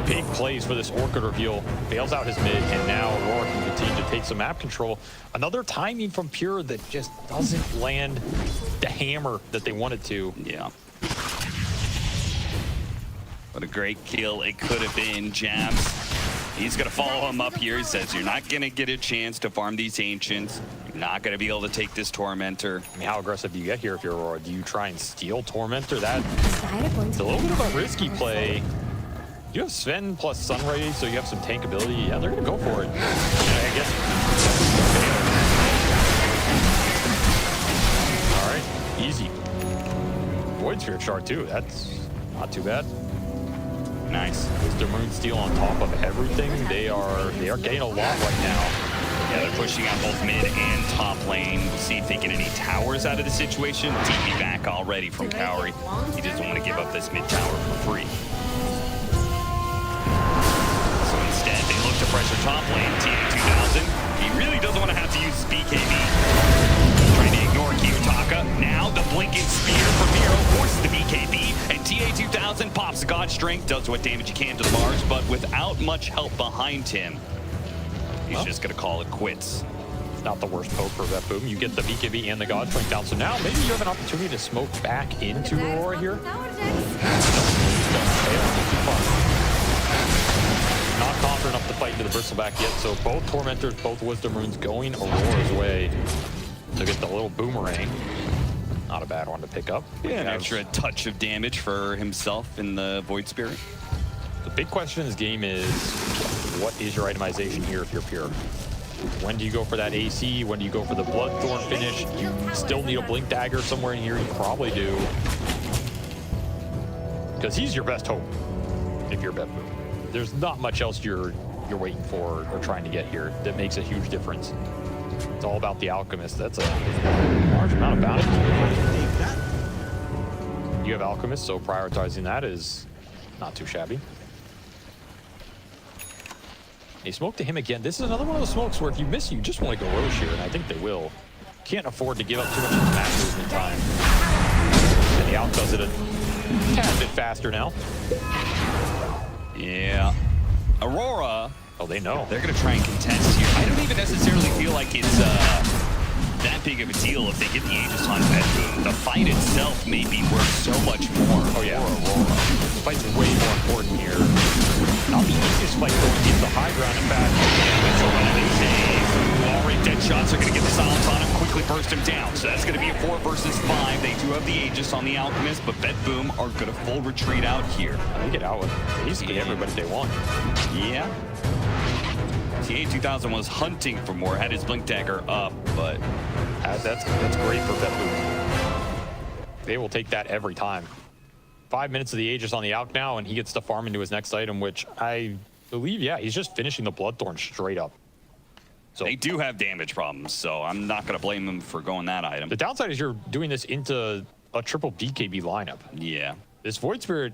big plays for this Orchid reveal. Bails out his mid, and now Aurora can continue to take some map control. Another timing from Pure that just doesn't land the hammer that they wanted to. Yeah. What a great kill it could have been. Jabs, he's going to follow him up here. He says, you're not going to get a chance to farm these Ancients. You're not going to be able to take this Tormentor. I mean, how aggressive do you get here if you're Aurora? Do you try and steal Tormentor? It's a little bit of a risky play. You have Sven plus Sunray, so you have some tank ability. Yeah, they're going to go for it. I guess. All right, easy. Void Spirit Shard too. That's not too bad. Nice. Wisdom Rune Steel on top of everything. They are getting a lot right now. Yeah, they're pushing out both mid and top lane. We'll see if they get any towers out of the situation. TP back already from Cowrie. He doesn't want to give up this mid tower for free. Instead, they look to pressure top lane. TA2000, he really doesn't want to have to use BKB. Trying to ignore Kiyotaka. Now the blinking spear from Miro forces the BKB, and TA2000 pops the God Strength, does what damage he can to the Mars, but without much help behind him. He's just going to call it quits. Not the worst poke for that boom. You get the BKB and the God Strength down, so now maybe you have an opportunity to smoke back into Aurora here. Not confident enough to fight into the Bristleback yet, so both Tormentors, both Wisdom Runes going Aurora's way to get the little boomerang. Not a bad one to pick up. Yeah, an extra touch of damage for himself in the Void Spirit. The big question in this game is, what is your itemization here if you're Pure? When do you go for that AC? When do you go for the Bloodthorn finish? You still need a Blink Dagger somewhere in here. You probably do. Because he's your best hope if you're Beppu. There's not much else you're waiting for or trying to get here that makes a huge difference. It's all about the Alchemist. That's a large amount of bounty. You have Alchemist, so prioritizing that is not too shabby. A smoke to him again. This is another one of the smokes where if you miss, you just want to go Roche here, and I think they will. Can't afford to give up too much of the map movement time. And the out does it a tad bit faster now. Yeah. Aurora. Oh, they know. They're going to try and contest here. I don't even necessarily feel like it's that big of a deal if they get the Aegis on Bedroom. The fight itself may be worth so much more for Aurora. The fight's way more important here. Not the easiest fight going into the high ground, in fact. It's a run of the save. Already dead shots are going to get the silence on him. Quick quickly burst him down. So that's going to be a 4 versus 5. They do have the Aegis on the Alchemist, but BetBoom are going to full retreat out here. They get out with basically everybody they want. Yeah. TA2000 was hunting for more, had his Blink Dagger up, but... That's great for BetBoom. They will take that every time. 5 minutes of the Aegis on the Alch now, and he gets to farm into his next item, which I believe, yeah, he's just finishing the Bloodthorn straight up. So they do have damage problems, so I'm not going to blame them for going that item. The downside is you're doing this into a triple BKB lineup. Yeah. This Void Spirit,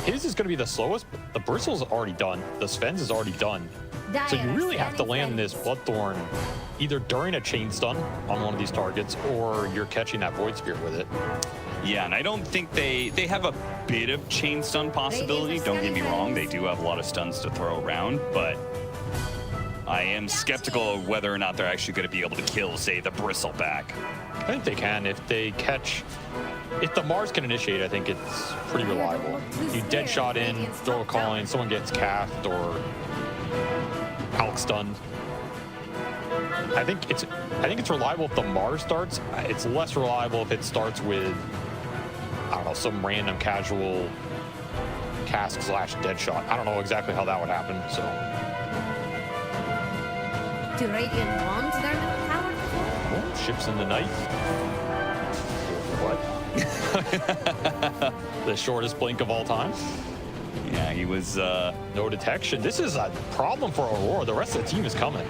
his is going to be the slowest, but the Bristle's already done. The Sven's is already done. So you really have to land this Bloodthorn either during a chain stun on one of these targets, or you're catching that Void Spirit with it. Yeah, and I don't think they have a bit of chain stun possibility. Don't get me wrong, they do have a lot of stuns to throw around, but I am skeptical of whether or not they're actually going to be able to kill, say, the Bristleback. I think they can if they catch. If the Mars can initiate, I think it's pretty reliable. You dead shot in, throw a calling, someone gets capped or Alch stunned. I think it's reliable if the Mars starts. It's less reliable if it starts with, I don't know, some random casual cask / dead shot. I don't know exactly how that would happen. So. Do Radiant want their middle tower? Oh, ships in the night. What? The shortest blink of all time. Yeah, he was no detection. This is a problem for Aurora. The rest of the team is coming.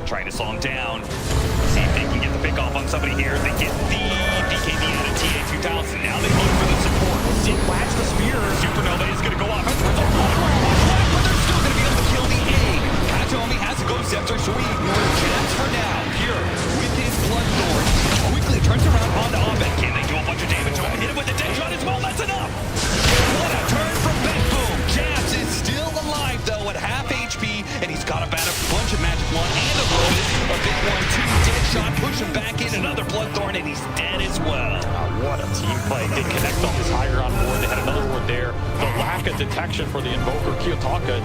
Trying to slow him down. See if they can get the pick off on somebody here. They get the BKB out of TA2000. Now they look for the support. See, flash the spear. Supernova is going to go off. But they're still going to be able to kill the egg. Katomi has a Ghost Scepter, so we ignore the chance for now. Pure with his Bloodthorn. Quickly turns around onto Abed. Can they do a bunch of damage? Oh, hit him with the dead shot as well. That's enough. What a turn from BetBoom. Jabs is still alive, though, at half HP, and he's got about a bunch of Magic Wand and a bonus. A big 1-2 dead shot, push him back in, another Bloodthorn, and he's dead as well. What a team fight. They connect on this high ground ward. They had another ward there. The lack of detection for the Invoker, Kiyotaka.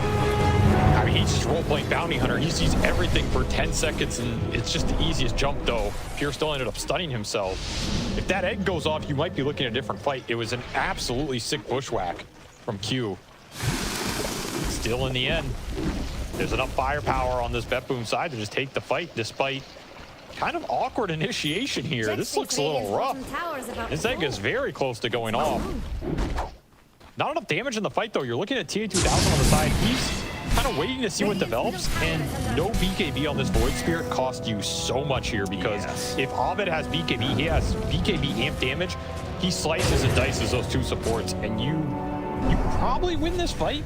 I mean, he's just role-playing Bounty Hunter. He sees everything for 10 seconds, and it's just the easiest jump, though. Pure still ended up stunning himself. If that egg goes off, you might be looking at a different fight. It was an absolutely sick bushwhack from Q. Still in the end, there's enough firepower on this BetBoom side to just take the fight, despite kind of awkward initiation here. This looks a little rough. This egg is very close to going off. Not enough damage in the fight, though. You're looking at TA2000 on the side. He's kind of waiting to see what develops, and no BKB on this Void Spirit cost you so much here, because if Abed has BKB, he has BKB amp damage. He slices and dices those two supports, and you probably win this fight.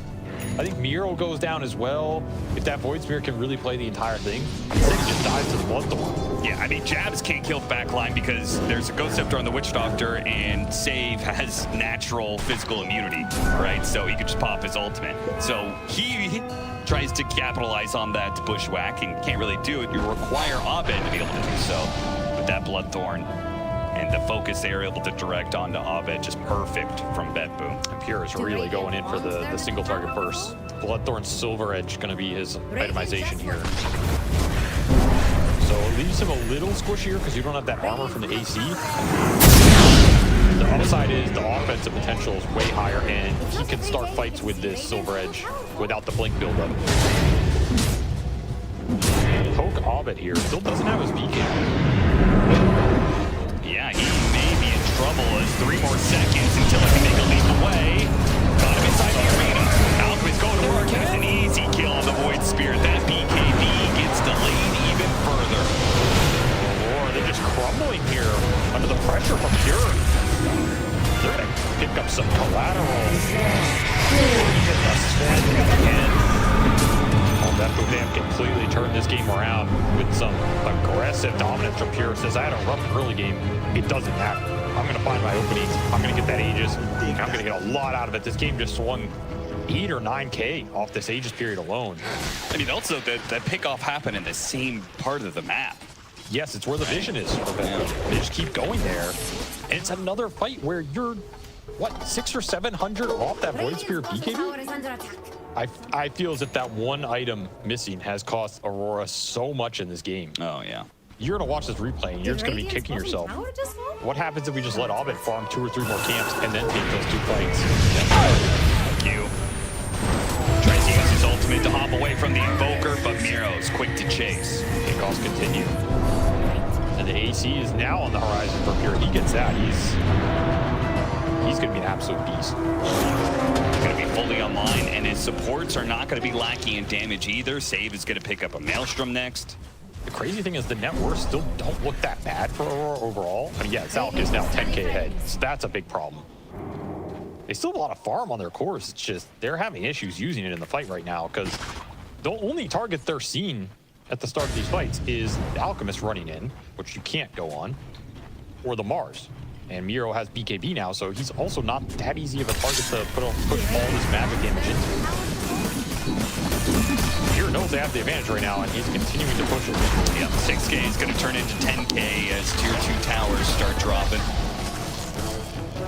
I think Miro goes down as well. If that Void Spirit can really play the entire thing, instead he just dies to the Bloodthorn. Yeah, I mean, Jabs can't kill the back line because there's a Ghost Scepter on the Witch Doctor, and Save has natural physical immunity, right? So he could just pop his ultimate. So he tries to capitalize on that bushwhack and can't really do it. You require Abed to be able to do so. But that Bloodthorn and the focus they are able to direct onto Abed, just perfect from BetBoom. Pure is really going in for the single target burst. Bloodthorn Silver Edge going to be his itemization here. So it leaves him a little squishier because you don't have that armor from the AC. The upside is the offensive potential is way higher, and he can start fights with this Silver Edge without the blink buildup. Poke Abed here. Still doesn't have his BK. Yeah, he may be in trouble as 3 more seconds until he can make a leap away. Got him inside the arena. Alchemist going to work. Has an easy kill on the Void Spirit. That BKB gets delayed even further. Or they're just crumbling here under the pressure from Pure. They're going to pick up some collateral. They have completely turned this game around with some aggressive dominance from Pure. Says, I had a rough early game. It doesn't matter. I'm going to find my openings. I'm going to get that Aegis. And I'm going to get a lot out of it. This game just swung 8 or 9K off this Aegis period alone. I mean, also, that pickoff happened in the same part of the map. Yes, it's where the vision is for BetBoom. They just keep going there. And it's another fight where you're, what, 600 or 700 off that Void Spirit BKB? I feel as if that one item missing has cost Aurora so much in this game. Oh, yeah. you're going to watch this replay and you're just going to be kicking yourself. What happens if we just let Abed farm 2 or 3 more camps and then take those 2 fights? Thank you. Tries to use his ultimate to hop away from the Invoker, but Miro's quick to chase. Kickoffs continue. And the AC is now on the horizon for Pure. He gets that. He's going to be an absolute beast. He's going to be fully online, and his supports are not going to be lacking in damage either. Save is going to pick up a Maelstrom next. The crazy thing is the net worths still don't look that bad for Aurora overall. I mean, yeah, Zalk is now 10k ahead, so that's a big problem. They still have a lot of farm on their cores. It's just they're having issues using it in the fight right now because the only target they're seeing at the start of these fights is the Alchemist running in, which you can't go on, or the Mars. And Miro has BKB now, so he's also not that easy of a target to push all this magic damage into. Miro knows they have the advantage right now, and he's continuing to push it. Yep, 6k is going to turn into 10k as tier 2 towers start dropping.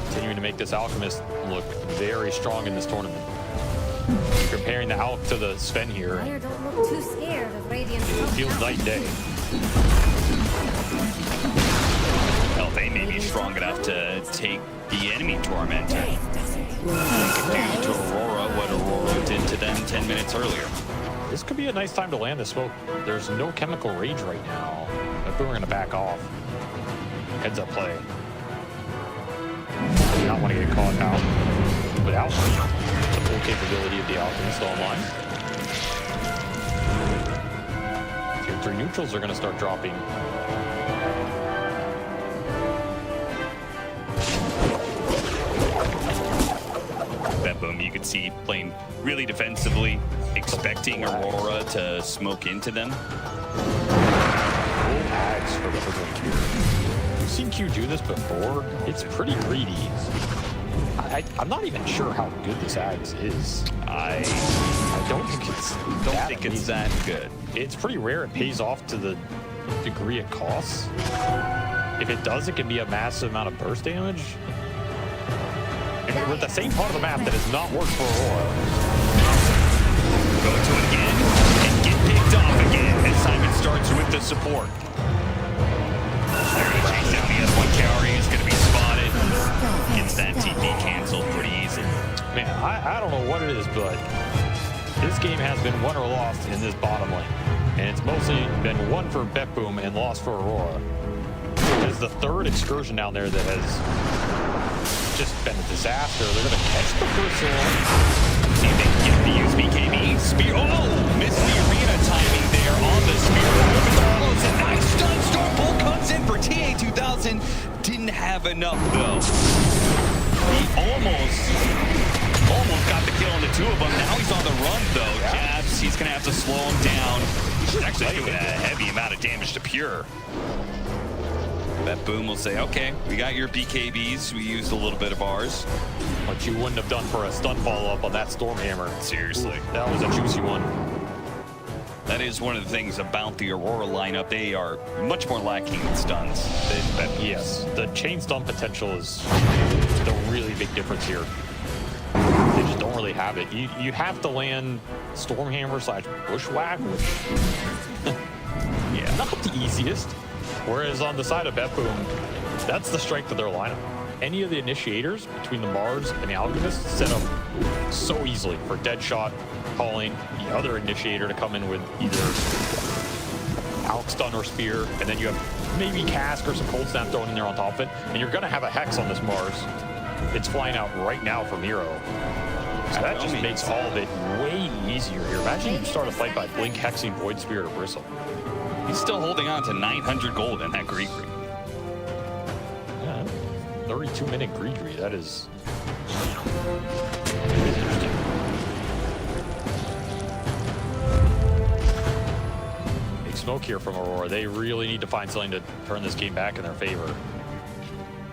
Continuing to make this Alchemist look very strong in this tournament. Comparing the Alch to the Sven here. Don't look too scared of Radiant. It feels night and day. Well, they may be strong enough to take the enemy Tormentor. They can do to Aurora what Aurora did to them 10 minutes earlier. This could be a nice time to land the smoke. There's no chemical rage right now. I think we're going to back off. Heads up play. Do not want to get caught out without the full capability of the Alchemist online. Tier 3 neutrals are going to start dropping. That boom, you could see playing really defensively, expecting Aurora to smoke into them. Full ads for the Hoodwink here. We've seen Q do this before. It's pretty greedy. I'm not even sure how good this ads is. I don't think it's that good. It's pretty rare it pays off to the degree it costs. If it does, it can be a massive amount of burst damage. And we're at the same part of the map that has not worked for Aurora. Go to it again and get picked off again as Simon starts with the support. They're going to chase down the S1 carry. Is going to be spotted. Gets that TP canceled pretty easy. Man, I don't know what it is, but this game has been won or lost in this bottom lane. And it's mostly been won for Betboom and lost for Aurora. It's the 3rd excursion down there that has just been a disaster. They're going to catch the first one. See if they can get the use BKB. Spear. Oh, missed the arena timing there on the spear. Carlos, a nice stun. Stormbolt comes in for TA2000. Didn't have enough, though. He almost got the kill on the 2 of them. Now he's on the run, though. Jabs, he's going to have to slow him down. He's actually doing a heavy amount of damage to Pure. That Boom will say, okay, we got your BKBs. We used a little bit of ours. What you wouldn't have done for a stun follow-up on that Stormhammer. Seriously. Ooh, that was a juicy one. That is one of the things about the Aurora lineup. They are much more lacking in stuns. Yes, the chain stun potential is the really big difference here. They just don't really have it. You have to land Stormhammer / Bushwhack, which yeah, not the easiest. Whereas on the side of Betboom, that's the strength of their lineup. Any of the initiators between the Mars and the Alchemist set up so easily for Deadshot, calling the other initiator to come in with either Alch Stun or Spear, and then you have maybe Cask or some Cold Snap thrown in there on top of it, and you're going to have a Hex on this Mars. It's flying out right now for Miro. So that just makes all of it way easier here. Imagine you start a fight by Blink, Hexing, Void Spirit, or Bristle. He's still holding on to 900 gold in that Gree. Yeah, 32-minute Gree. That is interesting. Big smoke here from Aurora. They really need to find something to turn this game back in their favor.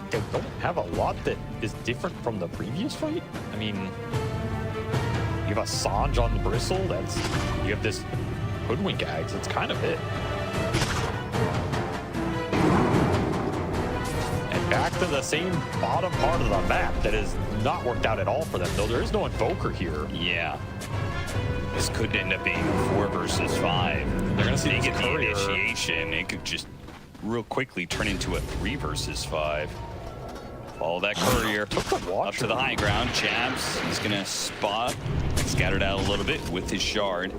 They don't have a lot that is different from the previous fight. I mean, you have a Sange on the Bristle. You have this Hoodwink Ags. That's kind of it. And back to the same bottom part of the map that has not worked out at all for them, though there is no Invoker here. Yeah. This could end up being 4 versus 5. They're going to see they this get the courier. initiation. It could just real quickly turn into a 3 versus 5. Follow that courier up to the high ground. Jabs, he's gonna spot, scattered out a little bit with his shard.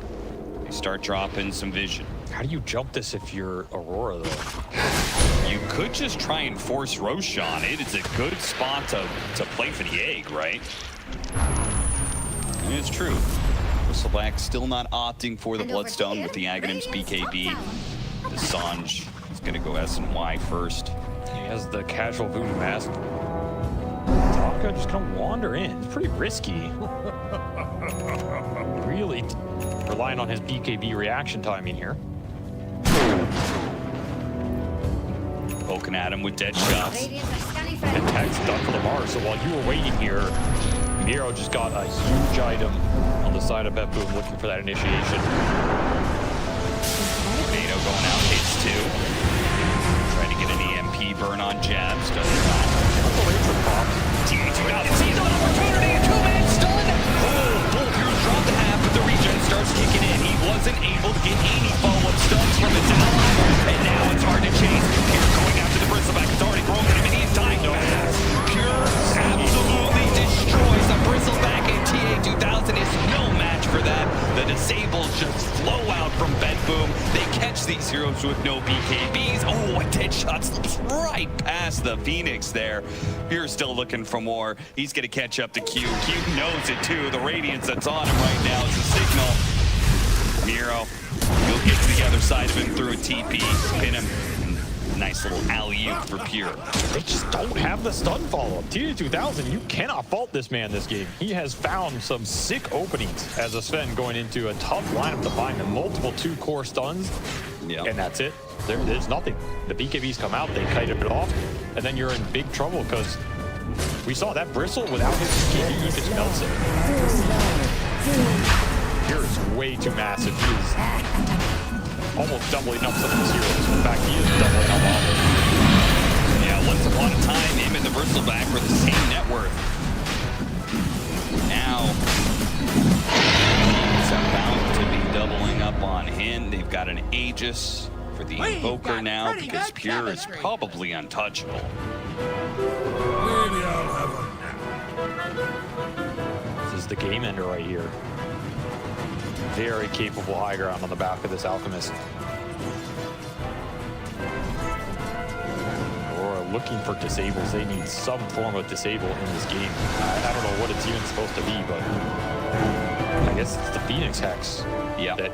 They start dropping some vision. How do you jump this if you're Aurora, though? You could just try and force Roshan. It is a good spot to play for the egg, right? And it's true. Bristleback still not opting for the Bloodstone with the Aghanim's BKB. The Sanj is going to go S&Y first. He has the casual voodoo mask. Dacha just going to wander in. It's pretty risky. Really relying on his BKB reaction timing here. Poking at him with dead shots. And Tech's done for the Mars. So while you were waiting here, Miro just got a huge item on the side of BetBoom looking for that initiation. Tornado going out, hits 2. Trying to get an EMP burn on Jabs, doesn't not. TA2000 sees an opportunity, a 2-man stun! Oh, Bull Heroes dropped the half, but the regen starts kicking in. He wasn't able to get any follow-up stuns from his ally, and now it's hard to chase. Pure going after the Bristleback, it's already broken him, and he's dying fast. Pure absolutely destroys the Bristleback, and TA2000 is no match for that. The disables just flow out from BetBoom. They catch these heroes with no BKBs. Oh, a dead shot slips right past the Phoenix there. Pure's still looking for more. He's going to catch up to Q. Q knows it too. The radiance that's on him right now is a signal. Miro, he'll get to the other side of him through a TP. Pin him. Nice little alley-oop for Pure. They just don't have the stun follow-up. TA2000, you cannot fault this man this game. He has found some sick openings as a Sven going into a tough lineup to find the multiple 2-core stuns. Yeah. And that's it. There's nothing. The BKBs come out, they kite it off, and then you're in big trouble because we saw that Bristle without his BKB, he just melts it. Pure is way too massive. He is almost doubling up some of his heroes. In fact, he is doubling up all of them. Yeah, once upon a time, him and the Bristleback were the same net worth. Now, it's about to be doubling up on him. They've got an Aegis for the Invoker now because Pure is probably untouchable. Maybe I'll have a nap. This is the game ender right here. Very capable high ground on the back of this Alchemist. Aurora looking for disables. They need some form of disable in this game. I don't know what it's even supposed to be, but I guess it's the Phoenix Hex. Yeah. That